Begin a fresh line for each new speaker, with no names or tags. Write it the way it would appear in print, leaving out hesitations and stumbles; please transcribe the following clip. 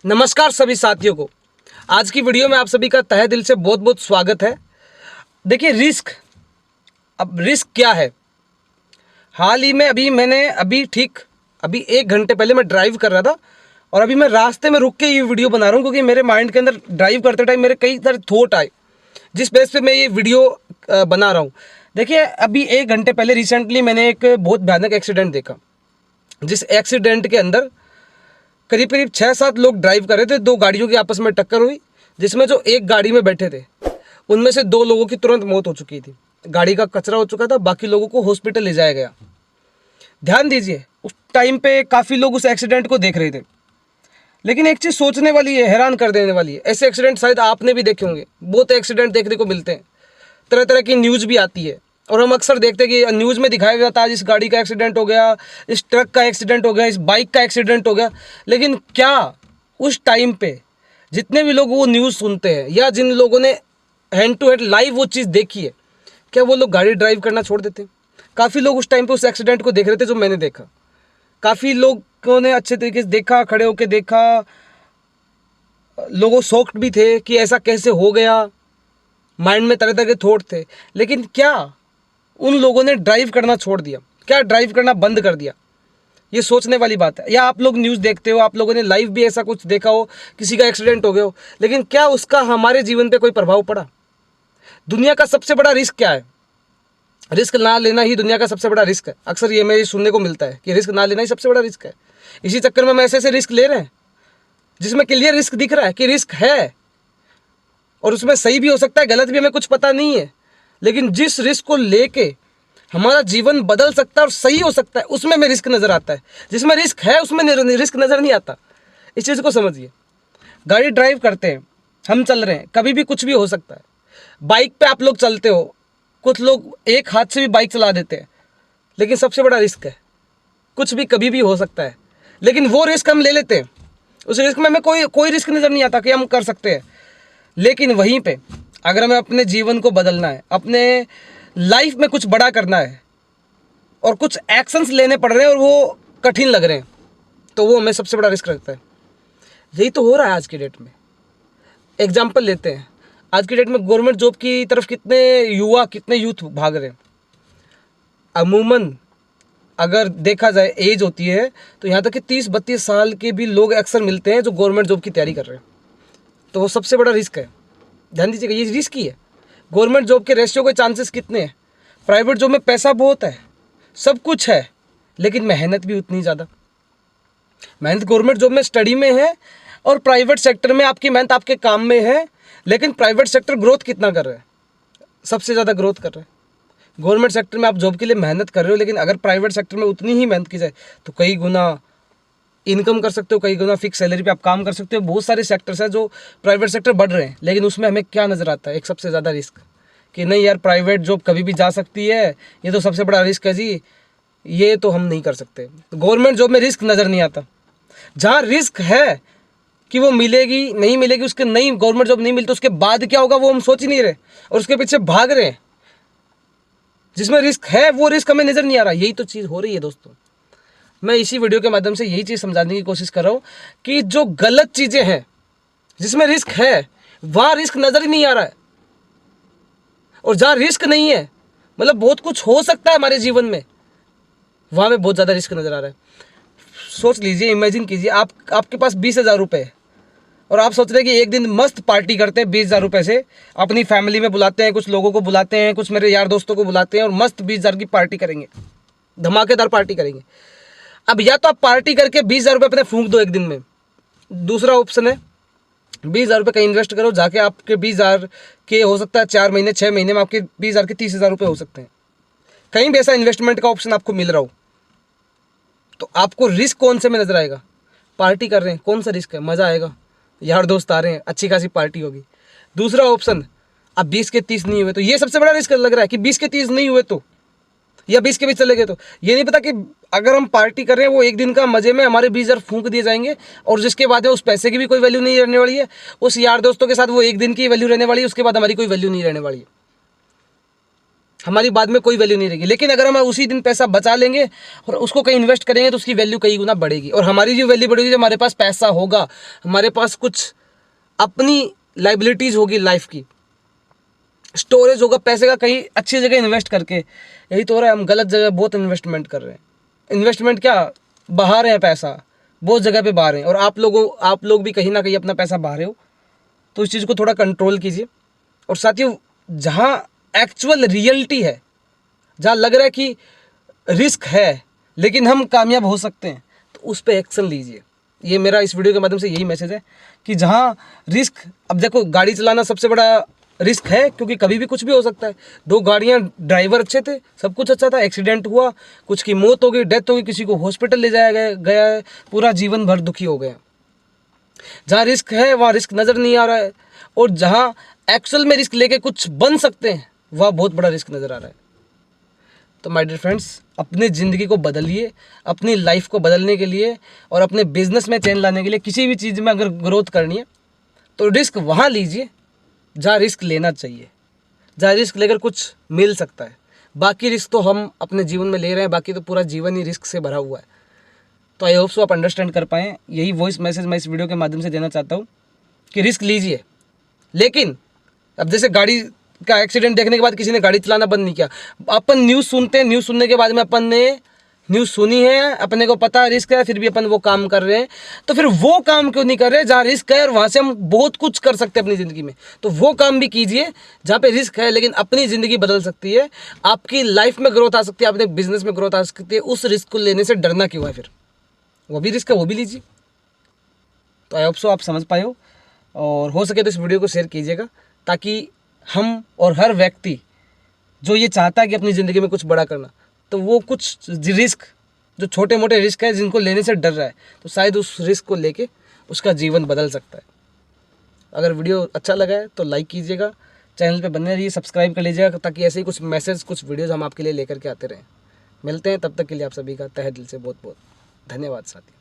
नमस्कार सभी साथियों को। आज की वीडियो में आप सभी का तहे दिल से बहुत बहुत स्वागत है। देखिए रिस्क, अब रिस्क क्या है। हाल ही में अभी 1 घंटे पहले मैं ड्राइव कर रहा था और अभी मैं रास्ते में रुक के ये वीडियो बना रहा हूँ क्योंकि मेरे माइंड के अंदर ड्राइव करते टाइम मेरे कई सारे थॉट आए जिस बेस पे मैं ये वीडियो बना रहा हूँ। देखिए अभी 1 घंटे पहले रिसेंटली मैंने एक बहुत भयानक एक्सीडेंट देखा, जिस एक्सीडेंट के अंदर करीब करीब 6-7 लोग ड्राइव कर रहे थे। 2 गाड़ियों की आपस में टक्कर हुई, जिसमें जो एक गाड़ी में बैठे थे उनमें से 2 लोगों की तुरंत मौत हो चुकी थी। गाड़ी का कचरा हो चुका था, बाकी लोगों को हॉस्पिटल ले जाया गया। ध्यान दीजिए, उस टाइम पे काफ़ी लोग उस एक्सीडेंट को देख रहे थे। लेकिन एक चीज़ सोचने वाली है, हैरान कर देने वाली है। ऐसे एक्सीडेंट शायद आपने भी देखे होंगे, बहुत एक्सीडेंट देखने को मिलते हैं, तरह तरह की न्यूज़ भी आती है और हम अक्सर देखते हैं कि न्यूज़ में दिखाया जाता है इस गाड़ी का एक्सीडेंट हो गया, इस ट्रक का एक्सीडेंट हो गया, इस बाइक का एक्सीडेंट हो गया। लेकिन क्या उस टाइम पे जितने भी लोग वो न्यूज़ सुनते हैं या जिन लोगों ने हैंड टू हैंड लाइव वो चीज़ देखी है, क्या वो लोग गाड़ी ड्राइव करना छोड़ देते हैं? काफ़ी लोग उस टाइम पे उस एक्सीडेंट को देख रहे थे जो मैंने देखा। काफ़ी लोगों ने अच्छे तरीके से देखा, खड़े होकर देखा। लोगों शॉक्ड भी थे कि ऐसा कैसे हो गया, माइंड में तरह तरह के थॉट थे। लेकिन क्या उन लोगों ने ड्राइव करना छोड़ दिया? क्या ड्राइव करना बंद कर दिया? ये सोचने वाली बात है। या आप लोग न्यूज़ देखते हो, आप लोगों ने लाइव भी ऐसा कुछ देखा हो, किसी का एक्सीडेंट हो गया हो, लेकिन क्या उसका हमारे जीवन पे कोई प्रभाव पड़ा? दुनिया का सबसे बड़ा रिस्क क्या है? रिस्क ना लेना ही दुनिया का सबसे बड़ा रिस्क है। अक्सर ये मेरे सुनने को मिलता है कि रिस्क ना लेना ही सबसे बड़ा रिस्क है। इसी चक्कर में हम ऐसे ऐसे रिस्क ले रहे हैं जिसमें क्लियर रिस्क दिख रहा है कि रिस्क है और उसमें सही भी हो सकता है, गलत भी, हमें कुछ पता नहीं है। लेकिन जिस रिस्क को लेके हमारा जीवन बदल सकता है और सही हो सकता है, उसमें हमें रिस्क नज़र आता है। जिसमें रिस्क है उसमें रिस्क नज़र नहीं आता। इस चीज़ को समझिए। गाड़ी ड्राइव करते हैं, हम चल रहे हैं, कभी भी कुछ भी हो सकता है। बाइक पे आप लोग चलते हो, कुछ लोग एक हाथ से भी बाइक चला देते हैं, लेकिन सबसे बड़ा रिस्क है, कुछ भी कभी भी हो सकता है। लेकिन वो रिस्क हम ले लेते हैं, उस रिस्क में हमें कोई रिस्क नज़र नहीं आता कि हम कर सकते हैं। लेकिन वहीं पे अगर हमें अपने जीवन को बदलना है, अपने लाइफ में कुछ बड़ा करना है और कुछ एक्शंस लेने पड़ रहे हैं और वो कठिन लग रहे हैं, तो वो हमें सबसे बड़ा रिस्क लगता है। यही तो हो रहा है आज की डेट में। एग्जाम्पल लेते हैं, आज की डेट में गवर्नमेंट जॉब की तरफ कितने यूथ भाग रहे हैं। अमूमन अगर देखा जाए एज होती है तो यहाँ तक कि 30-32 साल के भी लोग अक्सर मिलते हैं जो गवर्नमेंट जॉब की तैयारी कर रहे हैं। तो वो सबसे बड़ा रिस्क है। ध्यान दीजिएगा, ये रिस्क ही है। गवर्नमेंट जॉब के रेशियो के चांसेस कितने हैं? प्राइवेट जॉब में पैसा बहुत है, सब कुछ है, लेकिन मेहनत भी उतनी ज़्यादा। मेहनत गवर्नमेंट जॉब में स्टडी में है और प्राइवेट सेक्टर में आपकी मेहनत आपके काम में है। लेकिन प्राइवेट सेक्टर ग्रोथ कितना कर रहा है? सबसे ज़्यादा ग्रोथ कर रहा है। गवर्नमेंट सेक्टर में आप जॉब के लिए मेहनत कर रहे हो, लेकिन अगर प्राइवेट सेक्टर में उतनी ही मेहनत की जाए तो कई गुना इनकम कर सकते हो, कई गुना फिक्स सैलरी पे आप काम कर सकते हो। बहुत सारे सेक्टर्स हैं जो प्राइवेट सेक्टर बढ़ रहे हैं, लेकिन उसमें हमें क्या नज़र आता है? एक सबसे ज़्यादा रिस्क, कि नहीं यार प्राइवेट जॉब कभी भी जा सकती है, ये तो सबसे बड़ा रिस्क है जी, ये तो हम नहीं कर सकते। गवर्नमेंट जॉब में रिस्क नज़र नहीं आता। जहाँ रिस्क है कि वो मिलेगी नहीं मिलेगी, उसके नहीं गवर्नमेंट जॉब नहीं मिलती तो उसके बाद क्या होगा वो हम सोच ही नहीं रहे और उसके पीछे भाग रहे हैं। जिसमें रिस्क है वो रिस्क हमें नज़र नहीं आ रहा। यही तो चीज़ हो रही है दोस्तों। मैं इसी वीडियो के माध्यम से यही चीज़ समझाने की कोशिश कर रहा हूँ कि जो गलत चीज़ें हैं जिसमें रिस्क है वहाँ रिस्क नज़र ही नहीं आ रहा है, और जहाँ रिस्क नहीं है मतलब बहुत कुछ हो सकता है हमारे जीवन में, वहाँ में बहुत ज़्यादा रिस्क नज़र आ रहा है। सोच लीजिए, इमेजिन कीजिए, आपके पास 20,000 रुपये है और आप सोच रहे हैं कि एक दिन मस्त पार्टी करते हैं 20,000 रुपये से, अपनी फैमिली में बुलाते हैं, कुछ लोगों को बुलाते हैं, कुछ मेरे यार दोस्तों को बुलाते हैं और मस्त 20,000 की पार्टी करेंगे, धमाकेदार पार्टी करेंगे। अब या तो आप पार्टी करके 20,000 रुपये अपने फूंक दो एक दिन में, दूसरा ऑप्शन है 20,000 रुपये कहीं इन्वेस्ट करो, जाके आपके 20,000 के हो सकता है 4 महीने 6 महीने में आपके 20,000 के 30,000 रुपये हो सकते हैं। कहीं भी ऐसा इन्वेस्टमेंट का ऑप्शन आपको मिल रहा हो तो आपको रिस्क कौन से में नजर आएगा? पार्टी कर रहे हैं, कौन सा रिस्क है? मज़ा आएगा, यार दोस्त आ रहे हैं, अच्छी खासी पार्टी होगी। दूसरा ऑप्शन, अब 20 के 30 नहीं हुए तो ये सबसे बड़ा रिस्क लग रहा है कि 20 के 30 नहीं हुए तो, या 20 के 20 चले गए तो ये नहीं पता कि अगर हम पार्टी कर रहे हैं वो एक दिन का मजे में हमारे 20,000 फूंक दिए जाएंगे और जिसके बाद उस पैसे की भी कोई वैल्यू नहीं रहने वाली है। उस यार दोस्तों के साथ वो एक दिन की वैल्यू रहने वाली है, उसके बाद हमारी कोई वैल्यू नहीं रहने वाली है। हमारी बाद में कोई वैल्यू नहीं रहेगी। लेकिन अगर हम उसी दिन पैसा बचा लेंगे और उसको कहीं इन्वेस्ट करेंगे तो उसकी वैल्यू कई गुना बढ़ेगी। और हमारी जो वैल्यू बढ़ेगी, जब हमारे पास पैसा होगा, हमारे पास कुछ अपनी लाइबिलिटीज़ होगी, लाइफ की स्टोरेज होगा पैसे का, कहीं अच्छी जगह इन्वेस्ट करके। यही तो हो रहा है, हम गलत जगह बहुत इन्वेस्टमेंट कर रहे हैं। इन्वेस्टमेंट क्या, बहा रहे हैं पैसा, बहुत जगह पे बहा रहे हैं। और आप लोग भी कहीं ना कहीं अपना पैसा बहा रहे हो, तो इस चीज़ को थोड़ा कंट्रोल कीजिए। और साथियों, जहाँ एक्चुअल रियलिटी है, जहाँ लग रहा है कि रिस्क है लेकिन हम कामयाब हो सकते हैं, तो उस पर एक्शन लीजिए। ये मेरा इस वीडियो के माध्यम से यही मैसेज है कि जहाँ रिस्क, अब देखो गाड़ी चलाना सबसे बड़ा रिस्क है, क्योंकि कभी भी कुछ भी हो सकता है। 2 गाड़ियाँ, ड्राइवर अच्छे थे, सब कुछ अच्छा था, एक्सीडेंट हुआ, कुछ की मौत हो गई, डेथ हो गई, किसी को हॉस्पिटल ले जाया गया है, पूरा जीवन भर दुखी हो गया। जहाँ रिस्क है वहाँ रिस्क नज़र नहीं आ रहा है, और जहाँ एक्चुअल में रिस्क लेके कुछ बन सकते हैं वहाँ बहुत बड़ा रिस्क नज़र आ रहा है। तो माय डियर फ्रेंड्स, अपनी ज़िंदगी को बदलिए, अपनी लाइफ को बदलने के लिए और अपने बिजनेस में चेंज लाने के लिए, किसी भी चीज़ में अगर ग्रोथ करनी है तो रिस्क वहाँ लीजिए जहाँ रिस्क लेना चाहिए, जहाँ रिस्क लेकर कुछ मिल सकता है। बाकी रिस्क तो हम अपने जीवन में ले रहे हैं, बाकी तो पूरा जीवन ही रिस्क से भरा हुआ है। तो आई होप सो आप अंडरस्टैंड कर पाएँ। यही वॉइस मैसेज मैं इस वीडियो के माध्यम से देना चाहता हूँ कि रिस्क लीजिए, लेकिन अब जैसे गाड़ी का एक्सीडेंट देखने के बाद किसी ने गाड़ी चलाना बंद नहीं किया। अपन न्यूज़ सुनते हैं, न्यूज़ सुनने के बाद में अपन ने न्यूज़ सुनी है, अपने को पता है रिस्क है, फिर भी अपन वो काम कर रहे हैं। तो फिर वो काम क्यों नहीं कर रहे जहाँ रिस्क है और वहाँ से हम बहुत कुछ कर सकते हैं अपनी ज़िंदगी में। तो वो काम भी कीजिए जहाँ पे रिस्क है, लेकिन अपनी ज़िंदगी बदल सकती है, आपकी लाइफ में ग्रोथ आ सकती है, अपने बिजनेस में ग्रोथ आ सकती है। उस रिस्क को लेने से डरना क्यों है? फिर वो भी रिस्क है, वो भी लीजिए। तो आई होप सो आप समझ पाए हो, और हो सके तो इस वीडियो को शेयर कीजिएगा, ताकि हम और हर व्यक्ति जो ये चाहता है कि अपनी ज़िंदगी में कुछ बड़ा करना, तो वो कुछ रिस्क, जो छोटे मोटे रिस्क है जिनको लेने से डर रहा है, तो शायद उस रिस्क को लेके उसका जीवन बदल सकता है। अगर वीडियो अच्छा लगा है तो लाइक कीजिएगा, चैनल पे बने रहिए, सब्सक्राइब कर लीजिएगा, ताकि ऐसे ही कुछ मैसेज, कुछ वीडियोज़ हम आपके लिए लेकर के आते रहें। मिलते हैं, तब तक के लिए आप सभी का तहे दिल से बहुत बहुत धन्यवाद साथी।